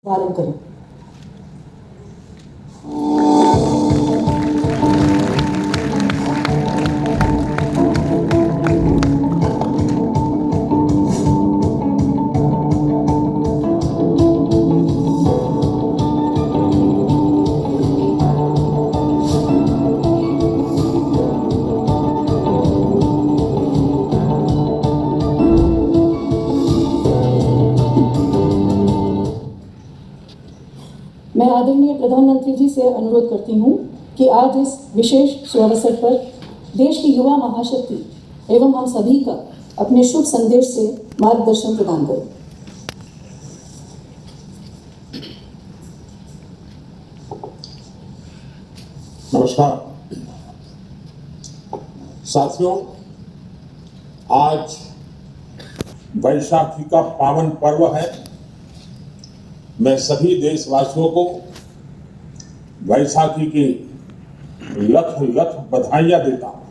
पालन करें। मैं आदरणीय प्रधानमंत्री जी से अनुरोध करती हूं कि आज इस विशेष सुअवसर पर देश की युवा महाशक्ति एवं हम सभी का अपने शुभ संदेश से मार्गदर्शन प्रदान करें। नमस्कार साथियों, आज वैशाखी का पावन पर्व है। मैं सभी देशवासियों को वैशाखी की लख लख बधाइयां देता हूं।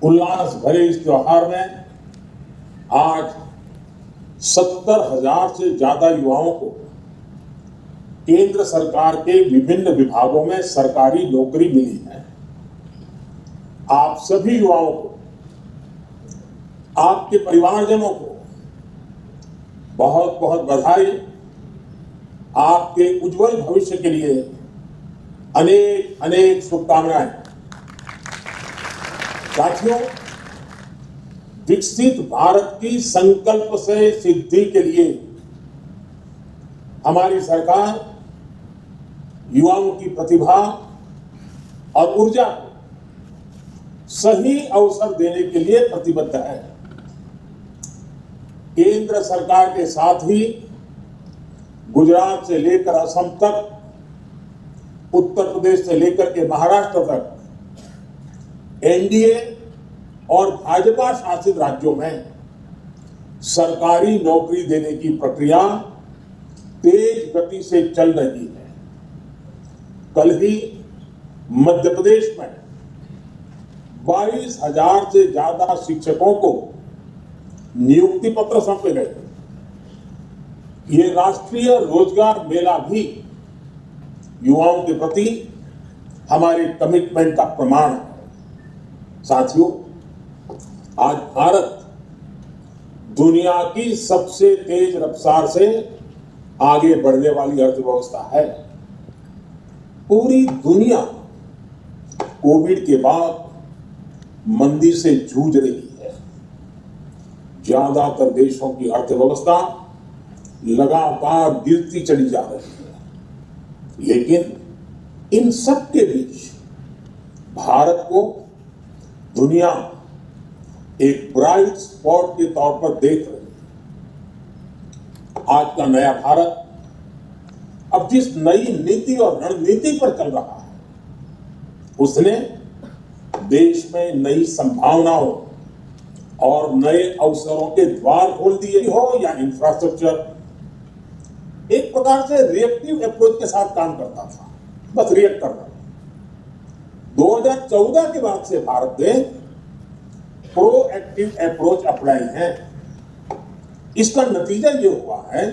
उल्लास भरे इस त्योहार में आज 70,000 से ज्यादा युवाओं को केंद्र सरकार के विभिन्न विभागों में सरकारी नौकरी मिली है। आप सभी युवाओं को, आपके परिवारजनों को बहुत बहुत बधाई। आपके उज्जवल भविष्य के लिए अनेक अनेक शुभकामनाएं। साथियों, विकसित भारत की संकल्प से सिद्धि के लिए हमारी सरकार युवाओं की प्रतिभा और ऊर्जा को सही अवसर देने के लिए प्रतिबद्ध है। केंद्र सरकार के साथ ही गुजरात से लेकर असम तक, उत्तर प्रदेश से लेकर के महाराष्ट्र तक एनडीए और भाजपा शासित राज्यों में सरकारी नौकरी देने की प्रक्रिया तेज गति से चल रही है। कल ही मध्य प्रदेश में 22,000 से ज्यादा शिक्षकों को नियुक्ति पत्र सौंपे गए। ये राष्ट्रीय रोजगार मेला भी युवाओं के प्रति हमारे कमिटमेंट का प्रमाण है। साथियों, आज भारत दुनिया की सबसे तेज रफ्तार से आगे बढ़ने वाली अर्थव्यवस्था है। पूरी दुनिया कोविड के बाद मंदी से जूझ रही है। ज्यादातर देशों की अर्थव्यवस्था लगातार गिरती चली जा रही है, लेकिन इन सब के बीच भारत को दुनिया एक ब्राइट स्पॉट के तौर पर देख रही है। आज का नया भारत अब जिस नई नीति और रणनीति पर चल रहा है, उसने देश में नई संभावनाओं और नए अवसरों के द्वार खोल दिए हो या इंफ्रास्ट्रक्चर। एक प्रकार से रिएक्टिव अप्रोच के साथ काम करता था, बस रिएक्ट करना। 2014 के बाद से भारत ने प्रोएक्टिव अप्रोच अपनाई है। इसका नतीजा ये हुआ है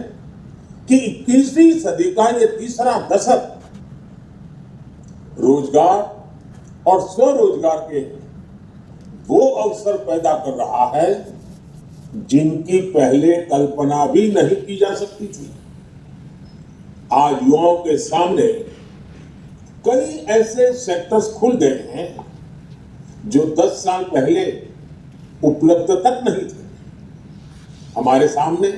कि 21वीं सदी का ये तीसरा दशक रोजगार और स्वरोजगार के वो अवसर पैदा कर रहा है जिनकी पहले कल्पना भी नहीं की जा सकती थी। आज युवाओं के सामने कई ऐसे सेक्टर्स खुल गए हैं जो 10 साल पहले उपलब्ध तक नहीं थे। हमारे सामने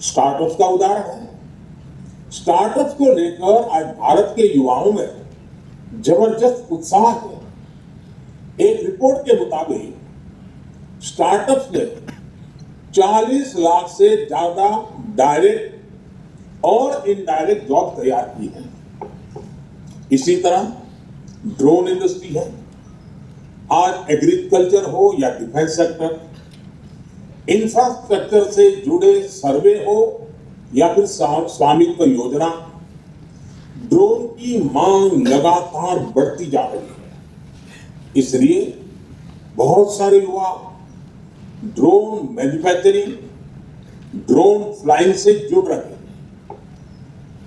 स्टार्टअप्स का उदाहरण है। स्टार्टअप्स को लेकर आज भारत के युवाओं में जबरदस्त उत्साह है। एक रिपोर्ट के मुताबिक स्टार्टअप्स ने 40 लाख से ज्यादा डायरेक्ट और इनडायरेक्ट जॉब तैयार की है। इसी तरह ड्रोन इंडस्ट्री है। आज एग्रीकल्चर हो या डिफेंस सेक्टर, इंफ्रास्ट्रक्चर से जुड़े सर्वे हो या फिर स्वामित्व योजना, ड्रोन की मांग लगातार बढ़ती जा रही है। इसलिए बहुत सारे युवा ड्रोन मैन्युफैक्चरिंग, ड्रोन फ्लाइंग से जुड़ रहे हैं।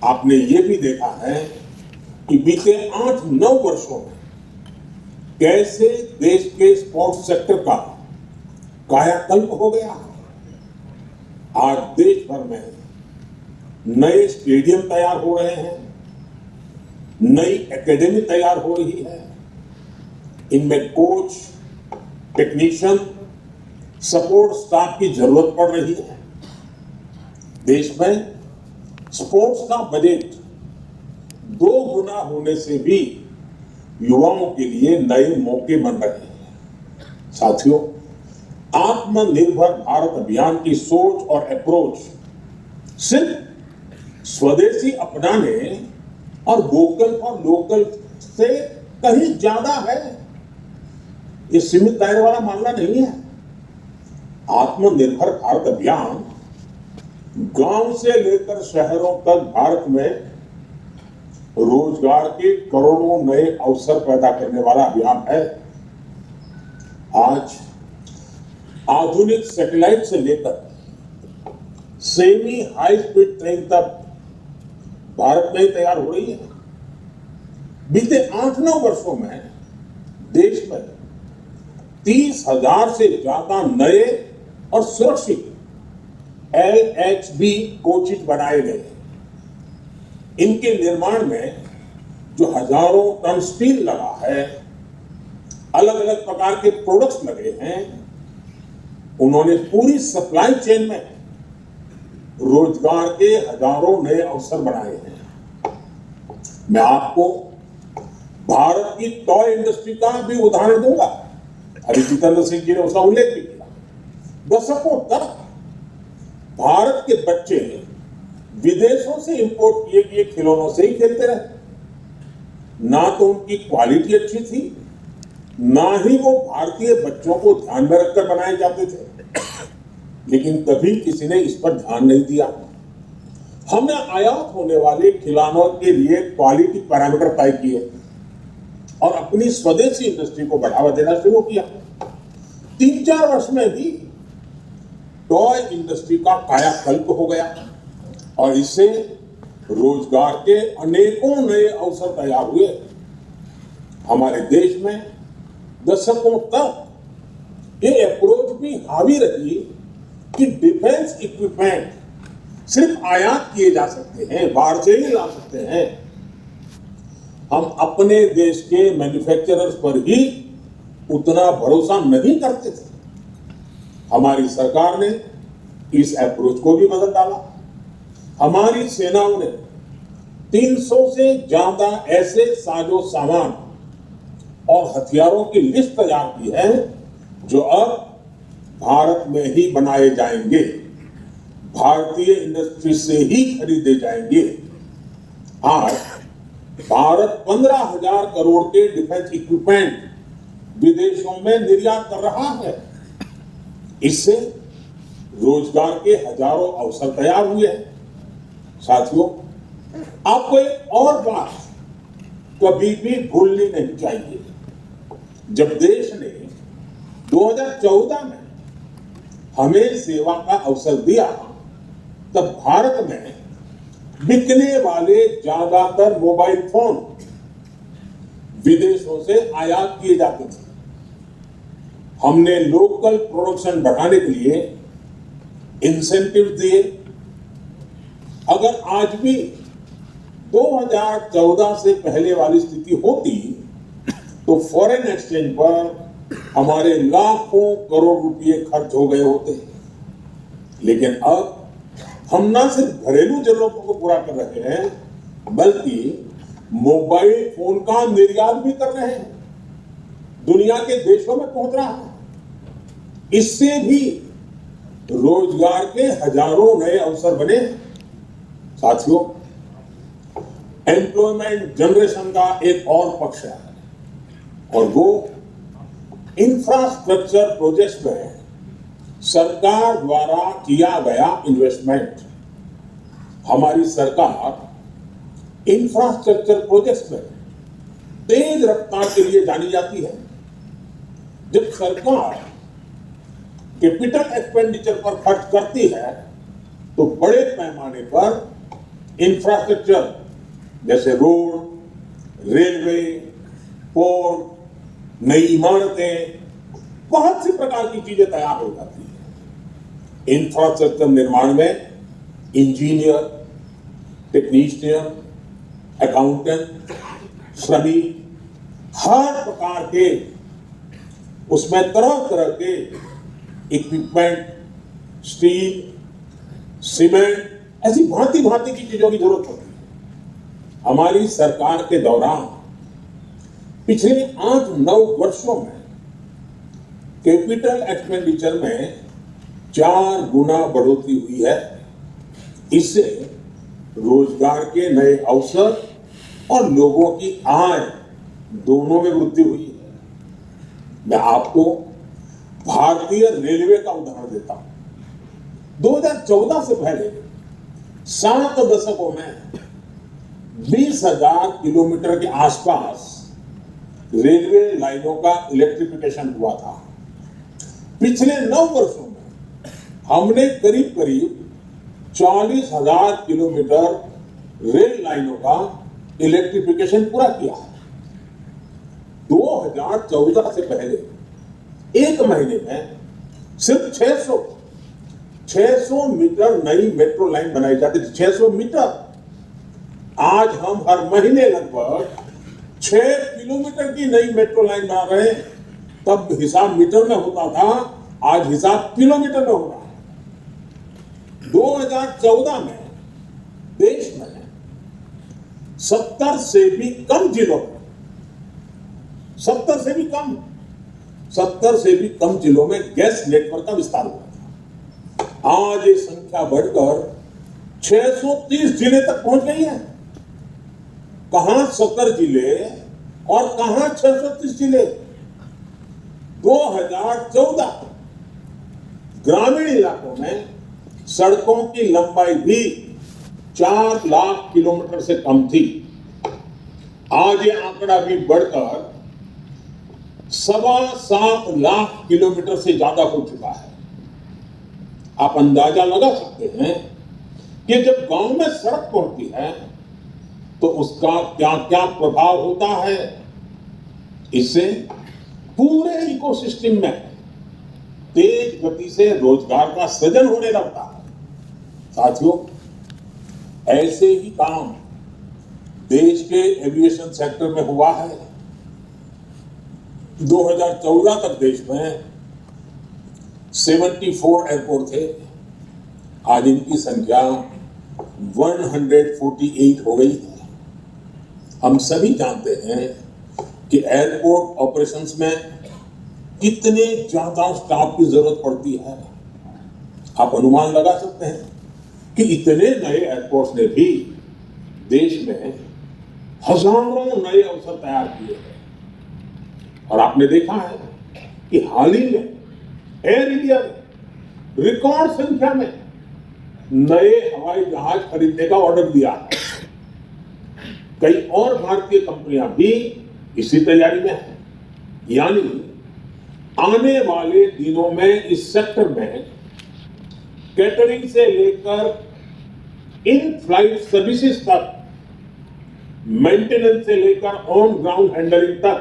आपने ये भी देखा है कि बीते 8-9 वर्षों में कैसे देश के स्पोर्ट्स सेक्टर का कायाकल्प हो गया है। आज देश भर में नए स्टेडियम तैयार हो रहे हैं, नई एकेडमी तैयार हो रही है। इनमें कोच, टेक्नीशियन, सपोर्ट स्टाफ की जरूरत पड़ रही है। देश में स्पोर्ट्स का बजट 2 गुना होने से भी युवाओं के लिए नए मौके बन रहे हैं। साथियों, आत्मनिर्भर भारत अभियान की सोच और अप्रोच सिर्फ स्वदेशी अपनाने और वोकल फॉर लोकल से कहीं ज्यादा है। ये सीमित दायरे वाला मामला नहीं है। आत्मनिर्भर भारत अभियान गांव से लेकर शहरों तक भारत में रोजगार के करोड़ों नए अवसर पैदा करने वाला अभियान है। आज आधुनिक सैटेलाइट से लेकर सेमी हाई स्पीड ट्रेन तक भारत में ही तैयार हो रही है। बीते 8-9 वर्षों में देश में 30,000 से ज्यादा नए और सुरक्षित LHB कोचिंग बनाए गए। इनके निर्माण में जो हजारों टन स्टील लगा है, अलग अलग प्रकार के प्रोडक्ट्स लगे हैं, उन्होंने पूरी सप्लाई चेन में रोजगार के हजारों नए अवसर बनाए हैं। मैं आपको भारत की टॉय इंडस्ट्री का भी उदाहरण दूंगा। अभी जितेंद्र सिंह जी ने उसका उल्लेख भी किया। दशकों तक भारत के बच्चे विदेशों से इंपोर्ट किए गए खिलौनों से ही खेलते रहे। ना तो उनकी क्वालिटी अच्छी थी, ना ही वो भारतीय बच्चों को ध्यान में रखकर बनाए जाते थे। लेकिन कभी किसी ने इस पर ध्यान नहीं दिया। हमने आयात होने वाले खिलौनों के लिए क्वालिटी पैरामीटर तय किए और अपनी स्वदेशी इंडस्ट्री को बढ़ावा देना शुरू किया। 3-4 वर्ष में भी टॉय इंडस्ट्री का कायाकल्प हो गया और इससे रोजगार के अनेकों नए अवसर तैयार हुए। हमारे देश में दशकों तक ये अप्रोच भी हावी रही कि डिफेंस इक्विपमेंट सिर्फ आयात किए जा सकते हैं, बाहर से ही ला सकते हैं। हम अपने देश के मैन्युफैक्चरर्स पर ही उतना भरोसा नहीं करते थे। हमारी सरकार ने इस अप्रोच को भी बदल डाला। हमारी सेनाओं ने 300 से ज्यादा ऐसे साजो सामान और हथियारों की लिस्ट तैयार की है जो अब भारत में ही बनाए जाएंगे, भारतीय इंडस्ट्री से ही खरीदे जाएंगे। आज भारत 15,000 करोड़ के डिफेंस इक्विपमेंट विदेशों में निर्यात कर रहा है। इससे रोजगार के हजारों अवसर तैयार हुए हैं। साथियों, आपको एक और बात कभी भी भूलनी नहीं चाहिए। जब देश ने 2014 में हमें सेवा का अवसर दिया, तब भारत में बिकने वाले ज्यादातर मोबाइल फोन विदेशों से आयात किए जाते थे। हमने लोकल प्रोडक्शन बढ़ाने के लिए इंसेंटिव दिए। अगर आज भी 2014 से पहले वाली स्थिति होती तो फॉरेन एक्सचेंज पर हमारे लाखों करोड़ रुपए खर्च हो गए होते। लेकिन अब हम ना सिर्फ घरेलू जरूरतों को पूरा कर रहे हैं, बल्कि मोबाइल फोन का निर्यात भी कर रहे हैं, दुनिया के देशों में पहुंच रहा है। इससे भी रोजगार के हजारों नए अवसर बने। साथियों, एम्प्लॉयमेंट जनरेशन का एक और पक्ष है और वो इंफ्रास्ट्रक्चर प्रोजेक्ट्स में सरकार द्वारा किया गया इन्वेस्टमेंट। हमारी सरकार इंफ्रास्ट्रक्चर प्रोजेक्ट्स में तेज रफ्तार के लिए जानी जाती है। जब सरकार कैपिटल एक्सपेंडिचर पर खर्च करती है तो बड़े पैमाने पर इंफ्रास्ट्रक्चर जैसे रोड, रेलवे, पोर्ट, नई इमारतें, बहुत सी प्रकार की चीजें तैयार हो जाती है। इंफ्रास्ट्रक्चर निर्माण में इंजीनियर, टेक्नीशियन, अकाउंटेंट, श्रमिक, हर प्रकार के उसमें तरह तरह के इक्विपमेंट, स्टील, सीमेंट, ऐसी भांति भांति की चीजों की जरूरत होती है। हमारी सरकार के दौरान पिछले 8-9 वर्षों में कैपिटल एक्सपेंडिचर में 4 गुना बढ़ोतरी हुई है। इससे रोजगार के नए अवसर और लोगों की आय दोनों में वृद्धि हुई है। मैं आपको भारतीय रेलवे का उदाहरण देता हूं। 2014 से पहले 7 दशकों में 20,000 किलोमीटर के आसपास रेलवे लाइनों का इलेक्ट्रिफिकेशन हुआ था। पिछले 9 वर्षों में हमने करीब करीब 40,000 किलोमीटर रेल लाइनों का इलेक्ट्रिफिकेशन पूरा किया है। 2014 से पहले एक महीने में सिर्फ 600 मीटर नई मेट्रो लाइन बनाई जाती थी। 600 मीटर। आज हम हर महीने लगभग 6 किलोमीटर की नई मेट्रो लाइन बना रहे हैं। तब हिसाब मीटर में होता था, आज हिसाब किलोमीटर में हो रहा है। 2014 में देश में 70 से भी कम जिलों में 70 से भी कम जिलों में गैस नेटवर्क का विस्तार हुआ था। आज ये संख्या बढ़कर 630 जिले तक पहुंच गई है। कहां 70 जिले और कहां 630 जिले। 2014 ग्रामीण इलाकों में सड़कों की लंबाई भी 4 लाख किलोमीटर से कम थी। आज ये आंकड़ा भी बढ़कर 7.25 लाख किलोमीटर से ज्यादा हो चुका है। आप अंदाजा लगा सकते हैं कि जब गांव में सड़क पहुंचती है तो उसका क्या क्या प्रभाव होता है। इससे पूरे इकोसिस्टम में तेज गति से रोजगार का सृजन होने लगता है। साथियों, ऐसे ही काम देश के एविएशन सेक्टर में हुआ है। 2014 तक देश में 74 एयरपोर्ट थे। आज इनकी संख्या 148 हो गई है। हम सभी जानते हैं कि एयरपोर्ट ऑपरेशंस में कितने ज्यादा स्टाफ की जरूरत पड़ती है। आप अनुमान लगा सकते हैं कि इतने नए एयरपोर्ट्स ने भी देश में हजारों नए अवसर तैयार किए हैं। और आपने देखा है कि हाल ही में एयर इंडिया ने रिकॉर्ड संख्या में नए हवाई जहाज खरीदने का ऑर्डर दिया है। कई और भारतीय कंपनियां भी इसी तैयारी में हैं। यानी आने वाले दिनों में इस सेक्टर में कैटरिंग से लेकर इन फ्लाइट सर्विसेज तक, मेंटेनेंस से लेकर ऑन ग्राउंड हैंडलिंग तक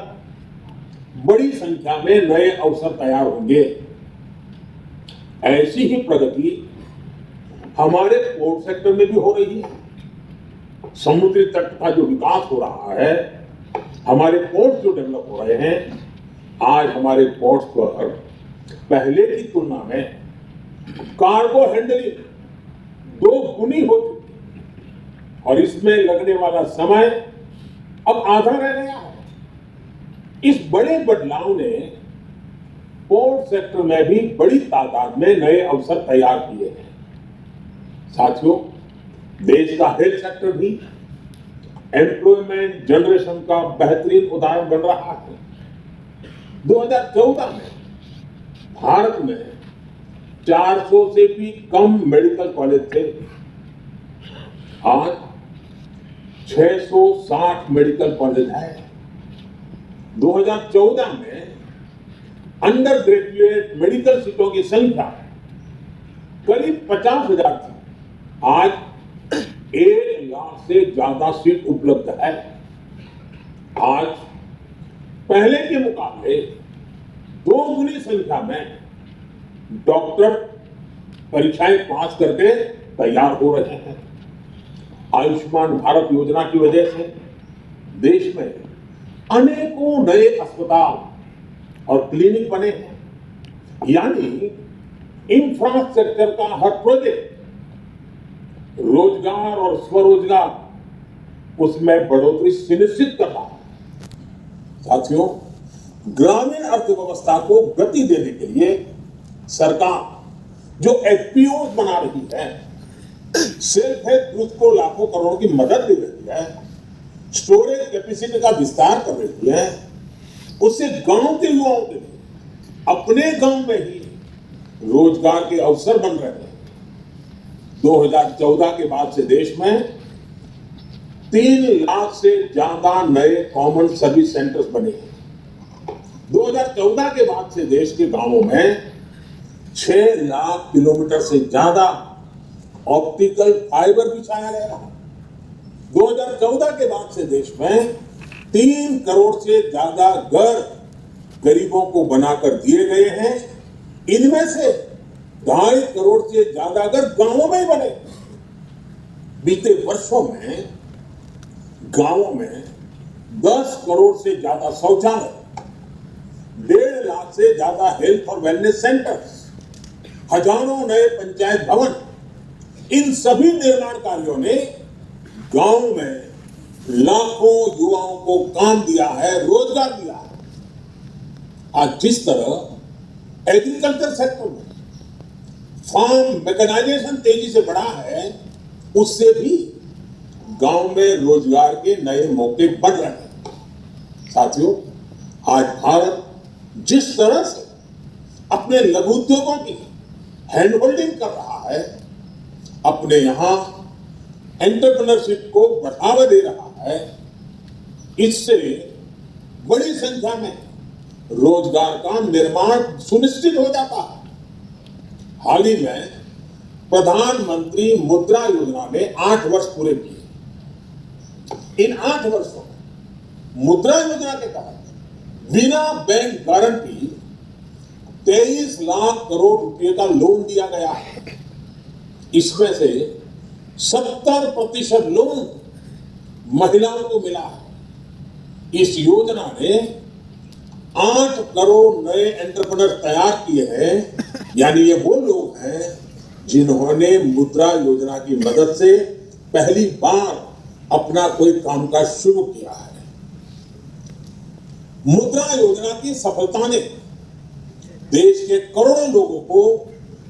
बड़ी संख्या में नए अवसर तैयार होंगे। ऐसी ही प्रगति हमारे पोर्ट सेक्टर में भी हो रही है। समुद्री तट का जो विकास हो रहा है, हमारे पोर्ट जो डेवलप हो रहे हैं, आज हमारे पोर्ट्स पर पहले की तुलना में कार्गो हैंडलिंग 2 गुनी हो चुकी है और इसमें लगने वाला समय अब आधा रह गया है। इस बड़े बदलाव ने पोर्ट सेक्टर में भी बड़ी तादाद में नए अवसर तैयार किए हैं। साथियों, देश का हेल्थ सेक्टर भी एम्प्लॉयमेंट जनरेशन का बेहतरीन उदाहरण बन रहा है। 2014 में भारत में 400 से भी कम मेडिकल कॉलेज थे। आज 660 मेडिकल कॉलेज है। 2014 में अंडर ग्रेजुएट मेडिकल सीटों की संख्या करीब 50,000 थी। आज लाख से ज्यादा सीट उपलब्ध है। आज पहले के मुकाबले दोगुनी संख्या में डॉक्टर परीक्षाएं पास करके तैयार हो रहे हैं। आयुष्मान भारत योजना की वजह से देश में अनेकों नए अस्पताल और क्लिनिक बने हैं। यानी इंफ्रास्ट्रक्चर का हर प्रोजेक्ट रोजगार और स्वरोजगार उसमें बढ़ोतरी सुनिश्चित कर रहा है। साथियों, ग्रामीण अर्थव्यवस्था को गति देने के लिए सरकार जो एफपीओ बना रही है, सेल्फ हेल्प ग्रुप को लाखों करोड़ की मदद दे रही है, स्टोरेज कैपेसिटी का विस्तार कर रही है, उससे गांव के युवाओं के लिए अपने गांव में ही रोजगार के अवसर बन रहे हैं। 2014 के बाद से देश में 3 लाख से ज्यादा नए कॉमन सर्विस सेंटर्स बने हैं। 2014 के बाद से देश के गांवों में 6 लाख किलोमीटर से ज्यादा ऑप्टिकल फाइबर बिछाया गया। 2014 के बाद से देश में 3 करोड़ से ज्यादा घर गरीबों को बनाकर दिए गए हैं। इनमें से 2.5 करोड़ से ज्यादा घर गांवों में ही बने। बीते वर्षों में गांवों में 10 करोड़ से ज्यादा शौचालय, 1.5 लाख से ज्यादा हेल्थ और वेलनेस सेंटर्स, हजारों नए पंचायत भवन, इन सभी निर्माण कार्यों ने गांव में लाखों युवाओं को काम दिया है, रोजगार दिया है। आज जिस तरह एग्रीकल्चर सेक्टर में फार्म मैकेनाइजेशन तेजी से बढ़ा है, उससे भी गांव में रोजगार के नए मौके बढ़ रहे हैं। साथियों, आज भारत जिस तरह से अपने लघु उद्योगों की हैंड होल्डिंग कर रहा है, अपने यहां एंटरप्रेन्योरशिप को बढ़ावा दे रहा है, इससे बड़ी संख्या में रोजगार का निर्माण सुनिश्चित हो जाता है। हाल ही में प्रधानमंत्री मुद्रा योजना ने 8 वर्ष पूरे किए। इन 8 वर्षों में मुद्रा योजना के तहत बिना बैंक गारंटी 23 लाख करोड़ रुपए का लोन दिया गया है। इसमें से 70% लोन महिलाओं को मिला है। इस योजना ने 8 करोड़ नए एंटरप्रेन्योर तैयार किए हैं। यानी ये वो लोग हैं जिन्होंने मुद्रा योजना की मदद से पहली बार अपना कोई कामकाज शुरू किया है। मुद्रा योजना की सफलता ने देश के करोड़ों लोगों को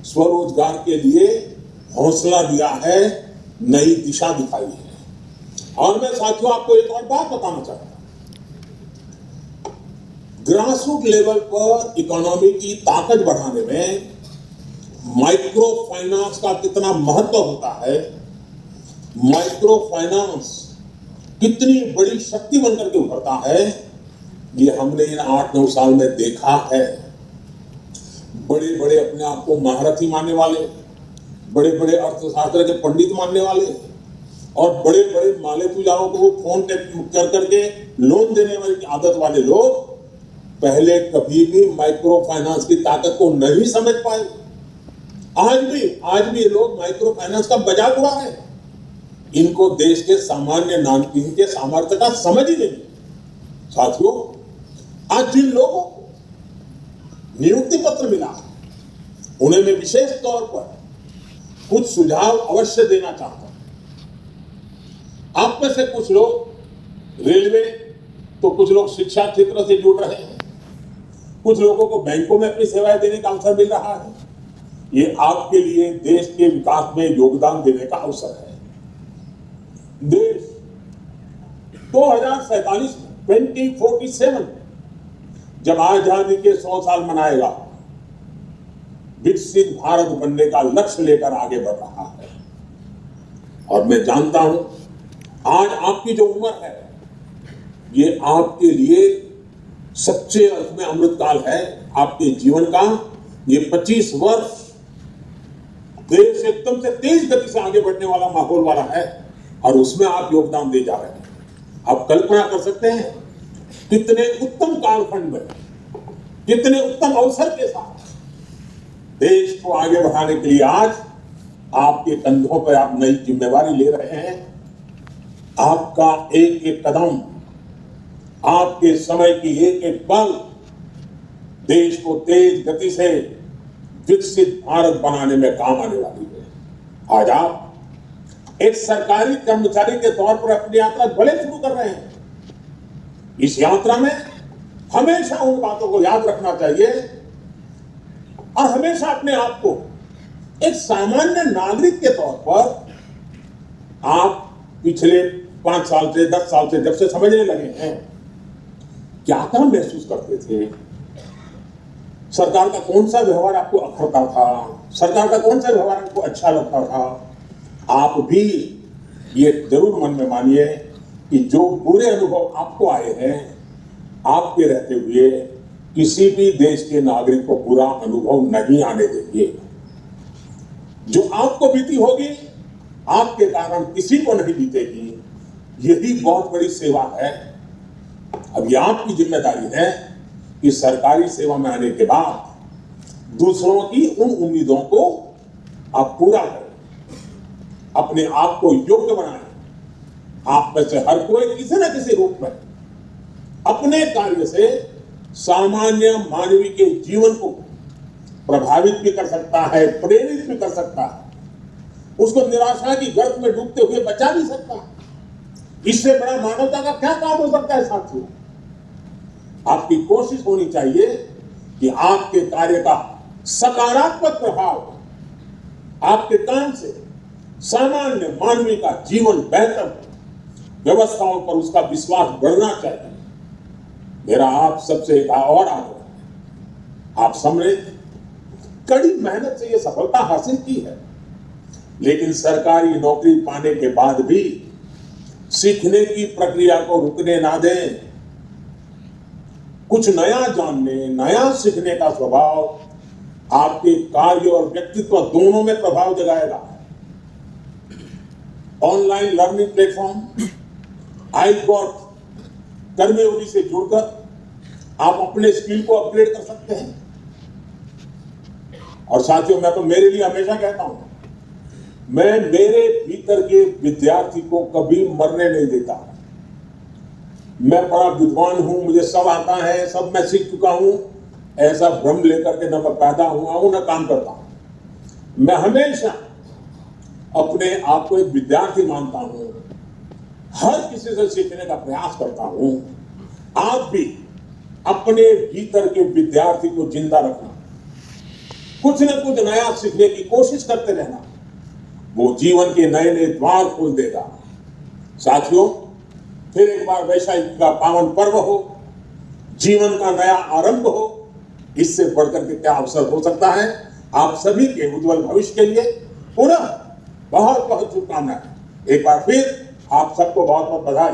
स्वरोजगार के लिए हौसला दिया है, नई दिशा दिखाई है। और मैं साथियों आपको एक और बात बताना चाहता हूं। ग्रासरूट लेवल पर इकोनॉमी की ताकत बढ़ाने में माइक्रो फाइनेंस का कितना महत्व होता है, माइक्रो फाइनेंस कितनी बड़ी शक्ति बनकर के उभरता है, ये हमने इन 8-9 साल में देखा है। बड़े बड़े अपने आप को महारथी मानने वाले, बड़े बड़े अर्थशास्त्र के पंडित मानने वाले और बड़े बड़े माले पुजारों को फोन कर करके लोन देने वाली आदत वाले लोग पहले कभी भी माइक्रो फाइनेंस की ताकत को नहीं समझ पाए। आज भी ये लोग माइक्रो फाइनेंस का मजाक उड़ा रहे हैं। इनको देश के सामान्य नागरिक के सामर्थ्य का समझ ही नहीं। साथियों, आज जिन लोगों को नियुक्ति पत्र मिला, उन्हें मैं विशेष तौर पर कुछ सुझाव अवश्य देना चाहता हूं। आप में से कुछ लोग रेलवे, तो कुछ लोग शिक्षा क्षेत्र से जुड़ रहे हैं, कुछ लोगों को बैंकों में अपनी सेवाएं देने का अवसर मिल रहा है। ये आपके लिए देश के विकास में योगदान देने का अवसर है। देश 2047 में 2047 जब आजादी के 100 साल मनाएगा, विकसित भारत बनने का लक्ष्य लेकर आगे बढ़ रहा है। और मैं जानता हूं आज आपकी जो उम्र है, ये आपके लिए सच्चे अर्थ में अमृतकाल है। आपके जीवन का ये 25 वर्ष देश एकदम से तेज गति से आगे बढ़ने वाला माहौल वाला है। और उसमें आप योगदान दे जा रहे हैं। आप कल्पना कर सकते हैं कितने उत्तम कालखंड में, कितने उत्तम अवसर के साथ देश को आगे बढ़ाने के लिए आज आपके कंधों पर आप नई जिम्मेवारी ले रहे हैं। आपका एक एक कदम, आपके समय की एक एक पल देश को तेज गति से विकसित भारत बनाने में काम आने वाली है। आज आप एक सरकारी कर्मचारी के तौर पर अपनी यात्रा भले शुरू कर रहे हैं। इस यात्रा में हमेशा उन बातों को याद रखना चाहिए और हमेशा अपने आप को एक सामान्य नागरिक के तौर पर आप पिछले 5 साल से 10 साल से जब से समझने लगे हैं, क्या क्या महसूस करते थे, सरकार का कौन सा व्यवहार आपको अखरता था, सरकार का कौन सा व्यवहार आपको अच्छा लगता था। आप भी ये जरूर मन में मानिए कि जो बुरे अनुभव आपको आए हैं, आपके रहते हुए किसी भी देश के नागरिक को बुरा अनुभव नहीं आने देंगे। जो आपको बीती होगी, आपके कारण किसी को नहीं बीतेगी। यही बहुत बड़ी सेवा है। अब ये आपकी जिम्मेदारी है कि सरकारी सेवा में आने के बाद दूसरों की उन उम्मीदों को आप पूरा करें, अपने आप को योग्य बनाएं। आप में से हर कोई किसी न किसी रूप में अपने कार्य से सामान्य मानवीय के जीवन को प्रभावित भी कर सकता है, प्रेरित भी कर सकता है, उसको निराशा की गर्त में डूबते हुए बचा भी सकता है। इससे बड़ा मानवता का क्या काम हो सकता है साथियों। आपकी कोशिश होनी चाहिए कि आपके कार्य का सकारात्मक प्रभाव आपके काम से सामान्य मानवीय का जीवन बेहतर, व्यवस्थाओं पर उसका विश्वास बढ़ना चाहिए। मेरा आप सबसे एक और आग्रह है, आप समझे कड़ी मेहनत से यह सफलता हासिल की है, लेकिन सरकारी नौकरी पाने के बाद भी सीखने की प्रक्रिया को रुकने ना दें। कुछ नया जानने, नया सीखने का स्वभाव आपके कार्य और व्यक्तित्व दोनों में प्रभाव जगाएगा। ऑनलाइन लर्निंग प्लेटफॉर्म iGot कर्मयोगी से जुड़कर आप अपने स्किल को अपग्रेड कर सकते हैं। और साथियों, मैं तो मेरे लिए हमेशा कहता हूं, मैं मेरे भीतर के विद्यार्थी को कभी मरने नहीं देता। मैं बड़ा विद्वान हूं, मुझे सब आता है, सब मैं सीख चुका हूं, ऐसा भ्रम लेकर के न मैं पैदा हुआ हूं न काम करता हूं। मैं हमेशा अपने आप को एक विद्यार्थी मानता हूं, हर किसी से सीखने का प्रयास करता हूं। आप भी अपने भीतर के विद्यार्थी को जिंदा रखना, कुछ न कुछ नया सीखने की कोशिश करते रहना, वो जीवन के नए नए द्वार खोल देगा। साथियों, फिर एक बार वैशाखी का पावन पर्व हो, जीवन का नया आरंभ हो, इससे बढ़कर के क्या अवसर हो सकता है। आप सभी के उज्जवल भविष्य के लिए पुनः बहुत बहुत शुभकामनाएं। एक बार फिर आप सबको बहुत बहुत बधाई।